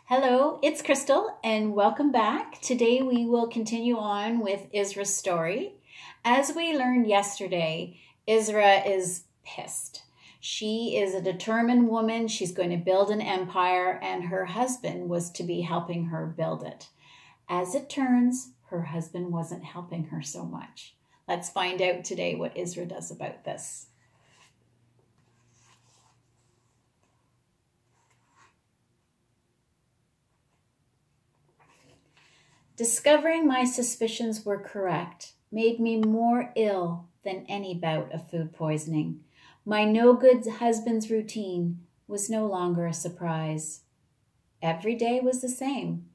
Hello, it's Crystal, and welcome back. Today we will continue on with Isra's story. As we learned yesterday, Isra is pissed. She is a determined woman. She's going to build an empire, and her husband was to be helping her build it. As it turns, her husband wasn't helping her so much. Let's find out today what Isra does about this. Discovering my suspicions were correct made me more ill than any bout of food poisoning. My no-good husband's routine was no longer a surprise. Every day was the same.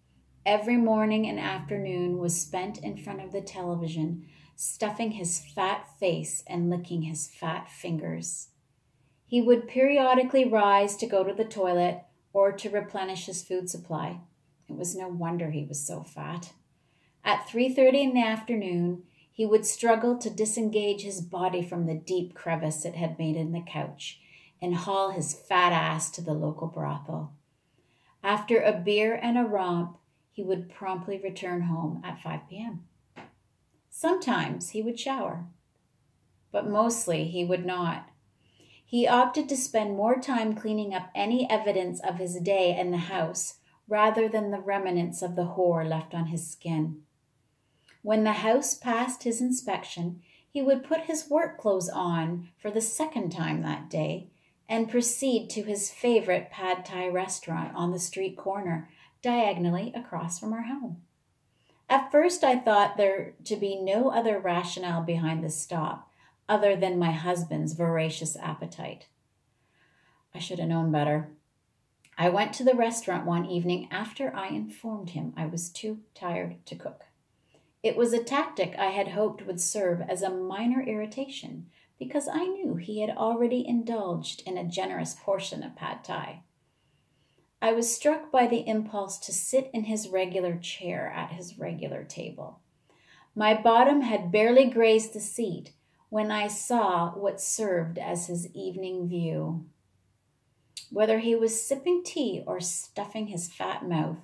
Every morning and afternoon was spent in front of the television, stuffing his fat face and licking his fat fingers. He would periodically rise to go to the toilet or to replenish his food supply. It was no wonder he was so fat. At 3:30 in the afternoon, he would struggle to disengage his body from the deep crevice it had made in the couch and haul his fat ass to the local brothel. After a beer and a romp, he would promptly return home at 5 p.m. Sometimes he would shower, but mostly he would not. He opted to spend more time cleaning up any evidence of his day in the house rather than the remnants of the whore left on his skin. When the house passed his inspection, he would put his work clothes on for the second time that day and proceed to his favorite pad thai restaurant on the street corner, diagonally across from our home. At first, I thought there to be no other rationale behind this stop other than my husband's voracious appetite. I should have known better. I went to the restaurant one evening after I informed him I was too tired to cook. It was a tactic I had hoped would serve as a minor irritation because I knew he had already indulged in a generous portion of pad thai. I was struck by the impulse to sit in his regular chair at his regular table. My bottom had barely grazed the seat when I saw what served as his evening view. Whether he was sipping tea or stuffing his fat mouth,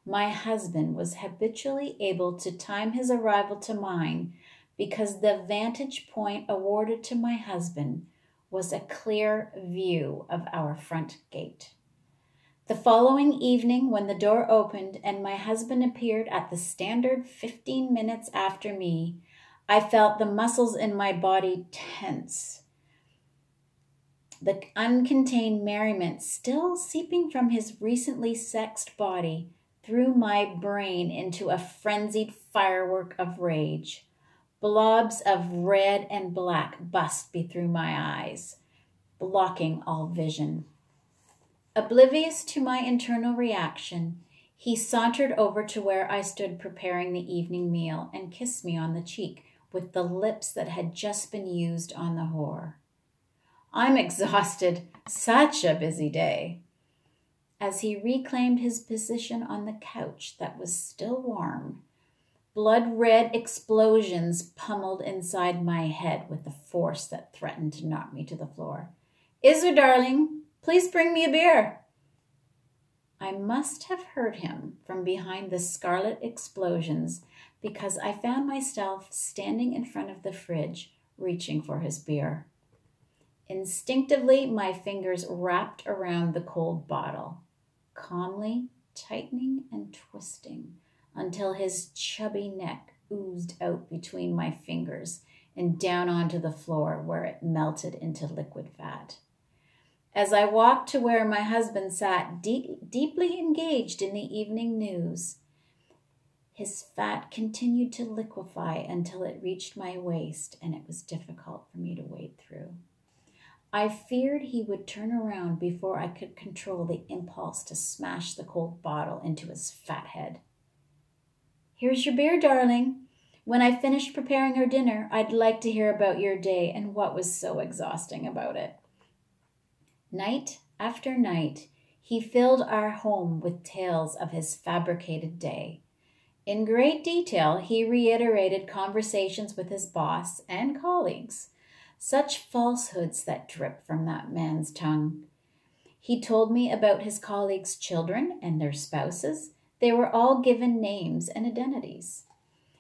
my husband was habitually able to time his arrival to mine because the vantage point awarded to my husband was a clear view of our front gate. The following evening, when the door opened and my husband appeared at the standard 15 minutes after me, I felt the muscles in my body tense. The uncontained merriment still seeping from his recently sexed body threw my brain into a frenzied firework of rage. Blobs of red and black bust through my eyes, blocking all vision. Oblivious to my internal reaction, he sauntered over to where I stood preparing the evening meal and kissed me on the cheek with the lips that had just been used on the whore. I'm exhausted. Such a busy day. As he reclaimed his position on the couch that was still warm, blood-red explosions pummeled inside my head with a force that threatened to knock me to the floor. Isra, darling, please bring me a beer. I must have heard him from behind the scarlet explosions because I found myself standing in front of the fridge, reaching for his beer. Instinctively, my fingers wrapped around the cold bottle, calmly tightening and twisting until his chubby neck oozed out between my fingers and down onto the floor where it melted into liquid fat. As I walked to where my husband sat deeply engaged in the evening news, his fat continued to liquefy until it reached my waist, and it was difficult for me to wade through. I feared he would turn around before I could control the impulse to smash the cold bottle into his fat head. Here's your beer, darling. When I finished preparing our dinner, I'd like to hear about your day and what was so exhausting about it. Night after night, he filled our home with tales of his fabricated day. In great detail, he reiterated conversations with his boss and colleagues. Such falsehoods that dripped from that man's tongue. He told me about his colleagues' children and their spouses. They were all given names and identities.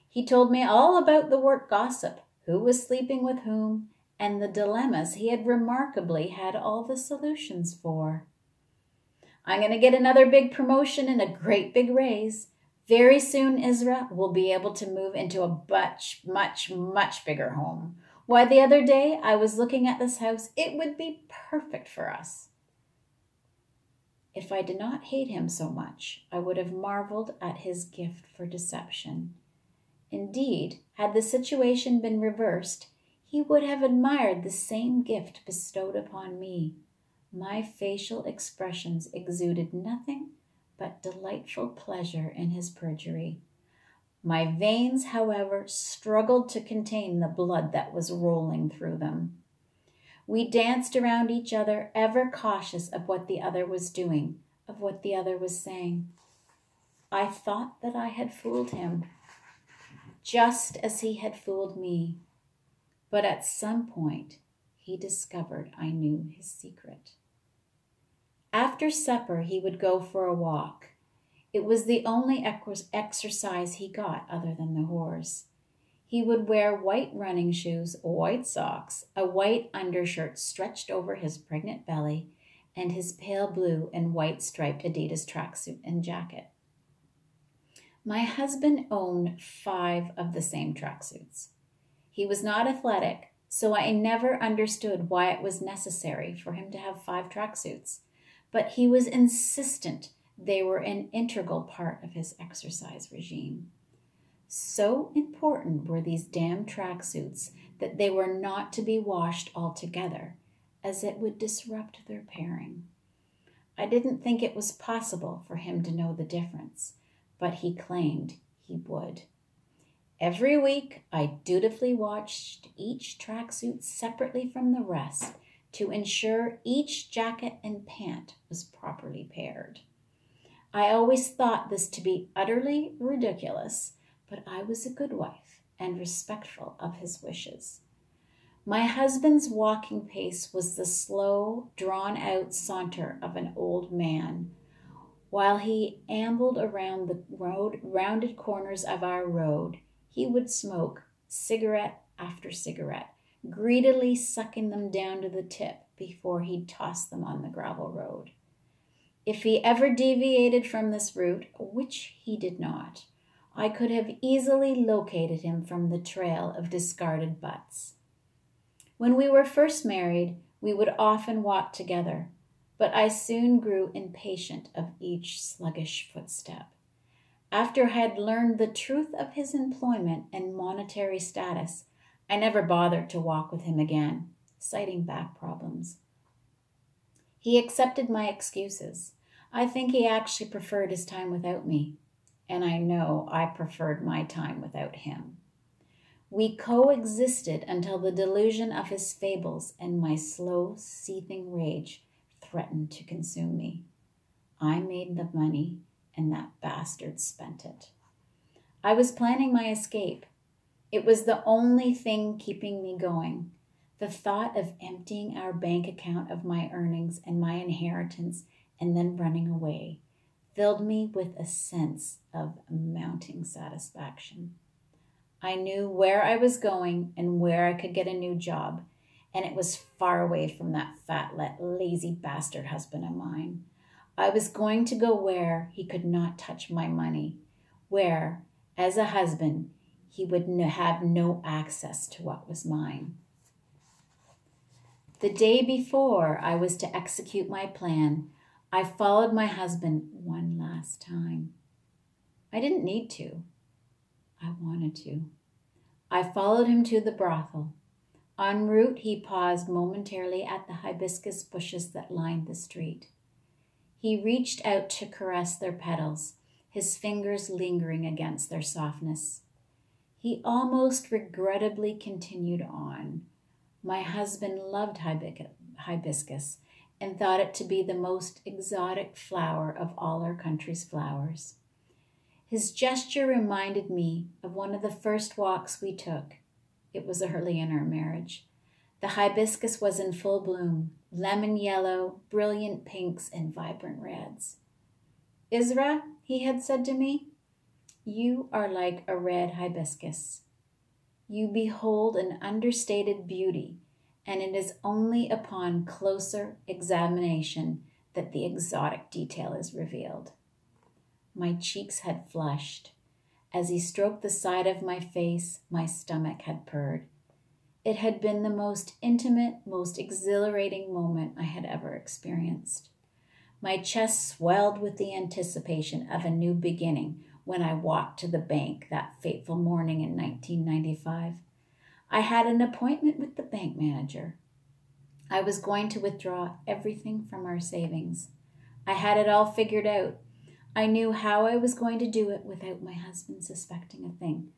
He told me all about the work gossip, who was sleeping with whom, and the dilemmas he had remarkably had all the solutions for. I'm going to get another big promotion and a great big raise. Very soon, Isra will be able to move into a much bigger home. Why, the other day I was looking at this house. It would be perfect for us. If I did not hate him so much, I would have marveled at his gift for deception. Indeed, had the situation been reversed, he would have admired the same gift bestowed upon me. My facial expressions exuded nothing but delightful pleasure in his perjury. My veins, however, struggled to contain the blood that was rolling through them. We danced around each other, ever cautious of what the other was doing, of what the other was saying. I thought that I had fooled him, just as he had fooled me. But at some point, he discovered I knew his secret. After supper, he would go for a walk. It was the only exercise he got other than the horse. He would wear white running shoes, white socks, a white undershirt stretched over his pregnant belly, and his pale blue and white striped Adidas tracksuit and jacket. My husband owned 5 of the same tracksuits. He was not athletic, so I never understood why it was necessary for him to have 5 tracksuits, but he was insistent they were an integral part of his exercise regime. So important were these damn tracksuits that they were not to be washed altogether, as it would disrupt their pairing. I didn't think it was possible for him to know the difference, but he claimed he would. Every week, I dutifully watched each tracksuit separately from the rest to ensure each jacket and pant was properly paired. I always thought this to be utterly ridiculous, but I was a good wife and respectful of his wishes. My husband's walking pace was the slow, drawn-out saunter of an old man. While he ambled around the rounded corners of our road, he would smoke cigarette after cigarette, greedily sucking them down to the tip before he'd toss them on the gravel road. If he ever deviated from this route, which he did not, I could have easily located him from the trail of discarded butts. When we were first married, we would often walk together, but I soon grew impatient of each sluggish footstep. After I had learned the truth of his employment and monetary status, I never bothered to walk with him again, citing back problems. He accepted my excuses. I think he actually preferred his time without me, and I know I preferred my time without him. We coexisted until the delusion of his fables and my slow, seething rage threatened to consume me. I made the money, and that bastard spent it. I was planning my escape. It was the only thing keeping me going. The thought of emptying our bank account of my earnings and my inheritance and then running away filled me with a sense of mounting satisfaction. I knew where I was going and where I could get a new job, and it was far away from that fat, lazy bastard husband of mine. I was going to go where he could not touch my money, where, as a husband, he would have no access to what was mine. The day before I was to execute my plan, I followed my husband one last time. I didn't need to. I wanted to. I followed him to the brothel. En route, he paused momentarily at the hibiscus bushes that lined the street. He reached out to caress their petals, his fingers lingering against their softness. He almost regrettably continued on. My husband loved hibiscus and thought it to be the most exotic flower of all our country's flowers. His gesture reminded me of one of the first walks we took. It was early in our marriage. The hibiscus was in full bloom. lemon yellow, brilliant pinks, and vibrant reds. Isra, he had said to me, you are like a red hibiscus. You behold an understated beauty, and it is only upon closer examination that the exotic detail is revealed. My cheeks had flushed. As he stroked the side of my face, my stomach had purred. It had been the most intimate, most exhilarating moment I had ever experienced. My chest swelled with the anticipation of a new beginning when I walked to the bank that fateful morning in 1995. I had an appointment with the bank manager. I was going to withdraw everything from our savings. I had it all figured out. I knew how I was going to do it without my husband suspecting a thing.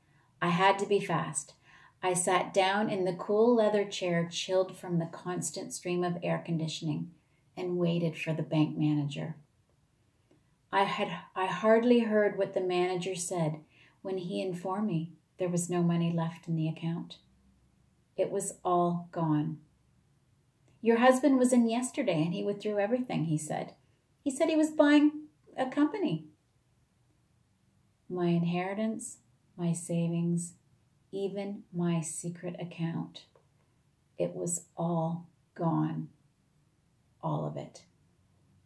I had to be fast. I sat down in the cool leather chair, chilled from the constant stream of air conditioning, and waited for the bank manager. I hardly heard what the manager said when he informed me there was no money left in the account. It was all gone. Your husband was in yesterday and he withdrew everything, he said. He said he was buying a company. My inheritance, my savings, even my secret account. It was all gone. All of it.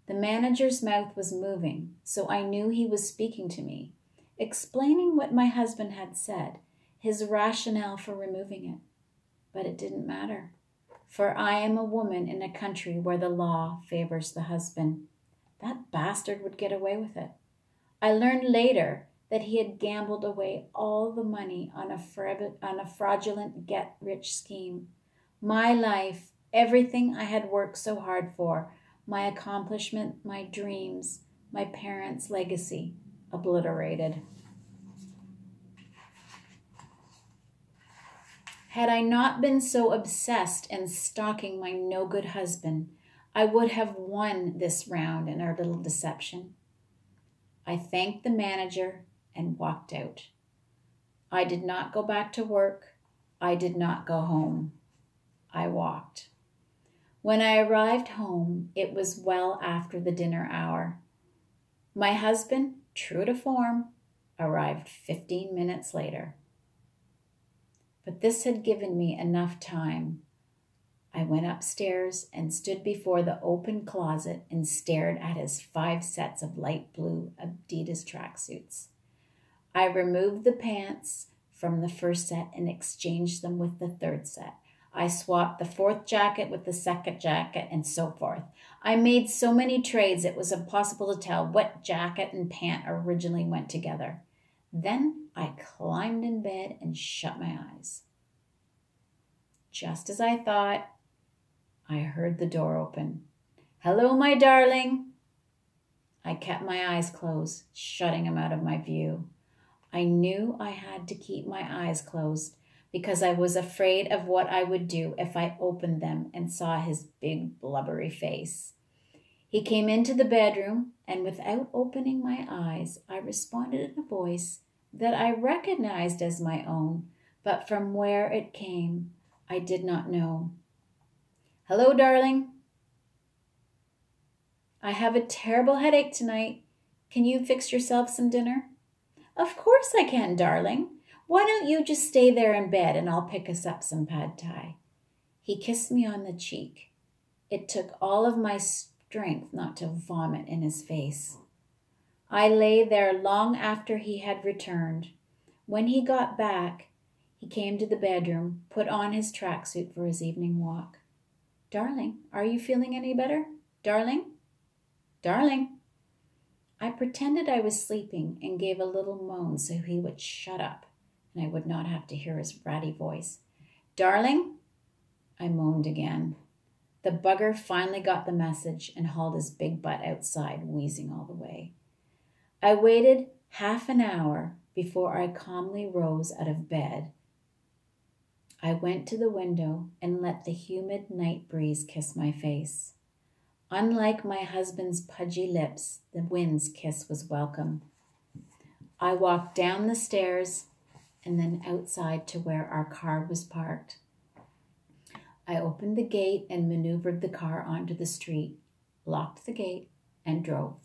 The manager's mouth was moving, so I knew he was speaking to me, explaining what my husband had said, his rationale for removing it. But it didn't matter, for I am a woman in a country where the law favors the husband. That bastard would get away with it. I learned later that he had gambled away all the money on a fraudulent get-rich scheme. My life, everything I had worked so hard for, my accomplishment, my dreams, my parents' legacy, obliterated. Had I not been so obsessed and stalking my no-good husband, I would have won this round in our little deception. I thanked the manager and walked out. I did not go back to work. I did not go home. I walked. When I arrived home, it was well after the dinner hour. My husband, true to form, arrived 15 minutes later. But this had given me enough time. I went upstairs and stood before the open closet and stared at his 5 sets of light blue Adidas tracksuits. I removed the pants from the first set and exchanged them with the third set. I swapped the 4th jacket with the 2nd jacket and so forth. I made so many trades it was impossible to tell what jacket and pant originally went together. Then I climbed in bed and shut my eyes. Just as I thought, I heard the door open. "Hello, my darling." I kept my eyes closed, shutting him out of my view. I knew I had to keep my eyes closed because I was afraid of what I would do if I opened them and saw his big blubbery face. He came into the bedroom, and without opening my eyes, I responded in a voice that I recognized as my own, but from where it came, I did not know. "Hello, darling. I have a terrible headache tonight. Can you fix yourself some dinner?" "Of course I can, darling. Why don't you just stay there in bed and I'll pick us up some pad thai." He kissed me on the cheek. It took all of my strength not to vomit in his face. I lay there long after he had returned. When he got back, he came to the bedroom, put on his tracksuit for his evening walk. "Darling, are you feeling any better? Darling? Darling?" I pretended I was sleeping and gave a little moan so he would shut up and I would not have to hear his ratty voice. "Darling?" I moaned again. The bugger finally got the message and hauled his big butt outside, wheezing all the way. I waited half an hour before I calmly rose out of bed. I went to the window and let the humid night breeze kiss my face. Unlike my husband's pudgy lips, the wind's kiss was welcome. I walked down the stairs and then outside to where our car was parked. I opened the gate and maneuvered the car onto the street, locked the gate, and drove.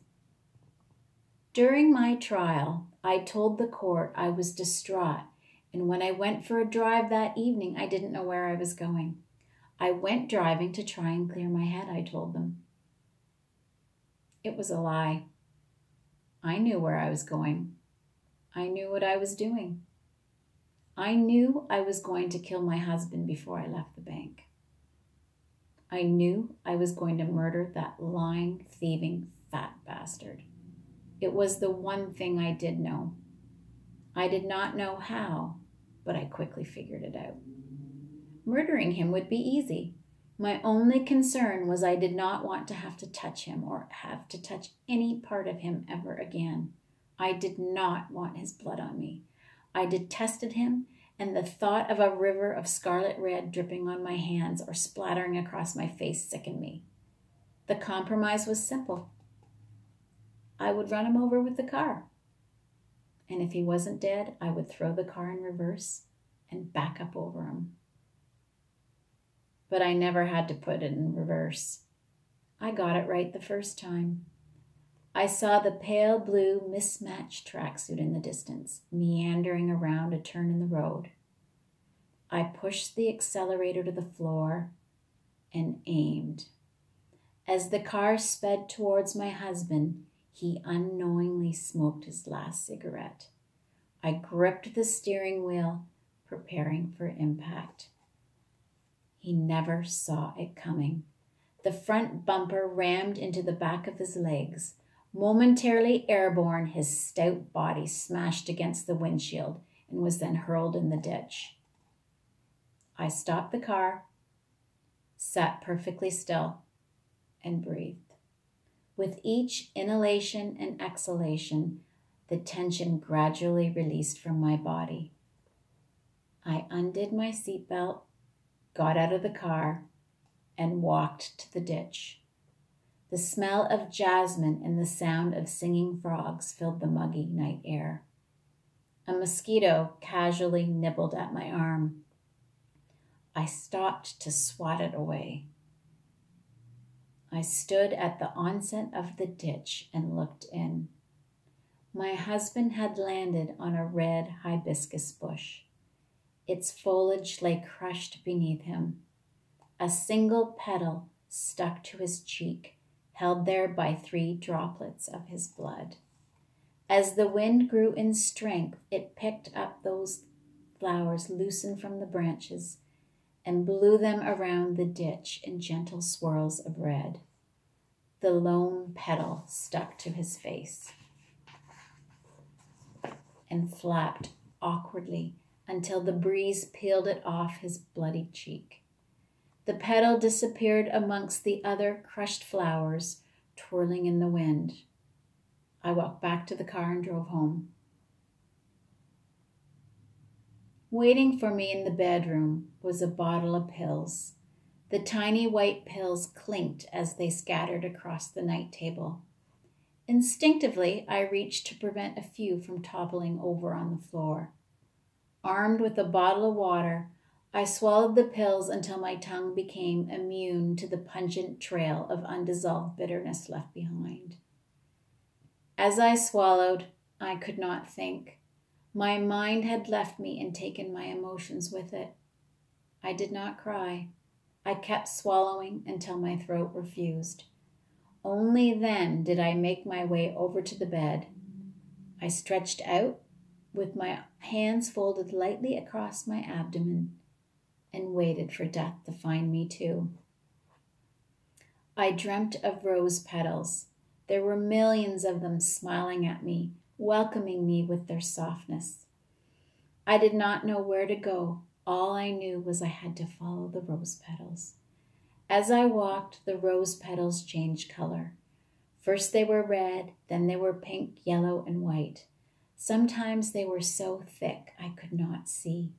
During my trial, I told the court I was distraught, and when I went for a drive that evening, I didn't know where I was going. I went driving to try and clear my head, I told them. It was a lie. I knew where I was going. I knew what I was doing. I knew I was going to kill my husband before I left the bank. I knew I was going to murder that lying, thieving, fat bastard. It was the one thing I did know. I did not know how, but I quickly figured it out. Murdering him would be easy. My only concern was I did not want to have to touch him or have to touch any part of him ever again. I did not want his blood on me. I detested him, and the thought of a river of scarlet red dripping on my hands or splattering across my face sickened me. The compromise was simple. I would run him over with the car. And if he wasn't dead, I would throw the car in reverse and back up over him. But I never had to put it in reverse. I got it right the first time. I saw the pale blue mismatched tracksuit in the distance, meandering around a turn in the road. I pushed the accelerator to the floor and aimed. As the car sped towards my husband, he unknowingly smoked his last cigarette. I gripped the steering wheel, preparing for impact. He never saw it coming. The front bumper rammed into the back of his legs. Momentarily airborne, his stout body smashed against the windshield and was then hurled in the ditch. I stopped the car, sat perfectly still, and breathed. With each inhalation and exhalation, the tension gradually released from my body. I undid my seatbelt, got out of the car, and walked to the ditch. The smell of jasmine and the sound of singing frogs filled the muggy night air. A mosquito casually nibbled at my arm. I stopped to swat it away. I stood at the onset of the ditch and looked in. My husband had landed on a red hibiscus bush. Its foliage lay crushed beneath him. A single petal stuck to his cheek, held there by 3 droplets of his blood. As the wind grew in strength, it picked up those flowers loosened from the branches and blew them around the ditch in gentle swirls of red. The lone petal stuck to his face and flapped awkwardly until the breeze peeled it off his bloody cheek. The petal disappeared amongst the other crushed flowers, twirling in the wind. I walked back to the car and drove home. Waiting for me in the bedroom was a bottle of pills. The tiny white pills clinked as they scattered across the night table. Instinctively, I reached to prevent a few from toppling over on the floor. Armed with a bottle of water, I swallowed the pills until my tongue became immune to the pungent trail of undissolved bitterness left behind. As I swallowed, I could not think. My mind had left me and taken my emotions with it. I did not cry. I kept swallowing until my throat refused. Only then did I make my way over to the bed. I stretched out with my hands folded lightly across my abdomen and waited for death to find me too. I dreamt of rose petals. There were millions of them smiling at me, welcoming me with their softness. I did not know where to go. All I knew was I had to follow the rose petals. As I walked, the rose petals changed color. First they were red, then they were pink, yellow, and white. Sometimes they were so thick I could not see.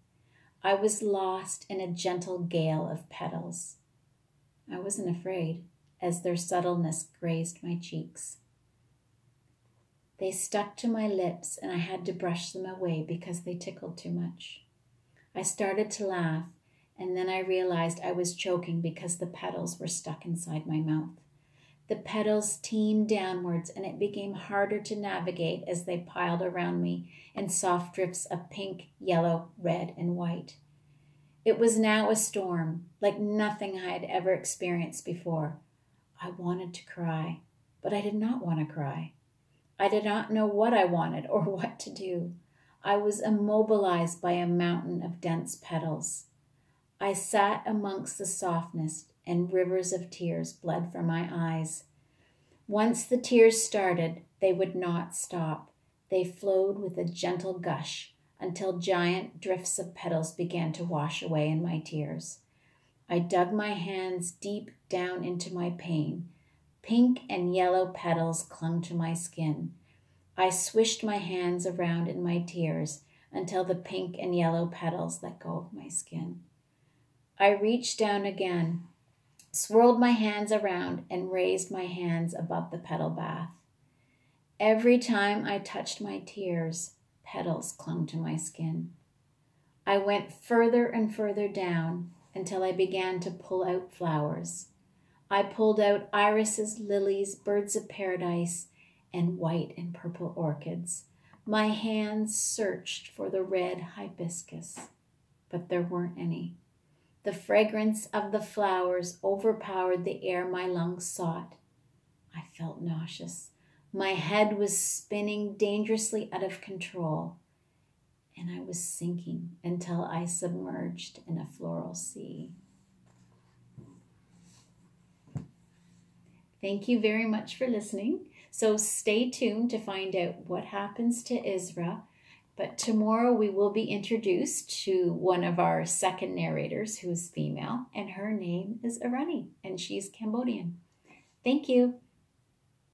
I was lost in a gentle gale of petals. I wasn't afraid, as their subtleness grazed my cheeks. They stuck to my lips, and I had to brush them away because they tickled too much. I started to laugh, and then I realized I was choking because the petals were stuck inside my mouth. The petals teemed downwards, and it became harder to navigate as they piled around me in soft drifts of pink, yellow, red, and white. It was now a storm, like nothing I had ever experienced before. I wanted to cry, but I did not want to cry. I did not know what I wanted or what to do. I was immobilized by a mountain of dense petals. I sat amongst the softness, and rivers of tears bled from my eyes. Once the tears started, they would not stop. They flowed with a gentle gush until giant drifts of petals began to wash away in my tears. I dug my hands deep down into my pain. Pink and yellow petals clung to my skin. I swished my hands around in my tears until the pink and yellow petals let go of my skin. I reached down again, swirled my hands around, and raised my hands above the petal bath. Every time I touched my tears, petals clung to my skin. I went further and further down until I began to pull out flowers. I pulled out irises, lilies, birds of paradise, and white and purple orchids. My hands searched for the red hibiscus, but there weren't any. The fragrance of the flowers overpowered the air my lungs sought. I felt nauseous. My head was spinning dangerously out of control, and I was sinking until I submerged in a floral sea. Thank you very much for listening. So stay tuned to find out what happens to Isra. But tomorrow we will be introduced to one of our second narrators who is female, and her name is Arani, and she's Cambodian. Thank you.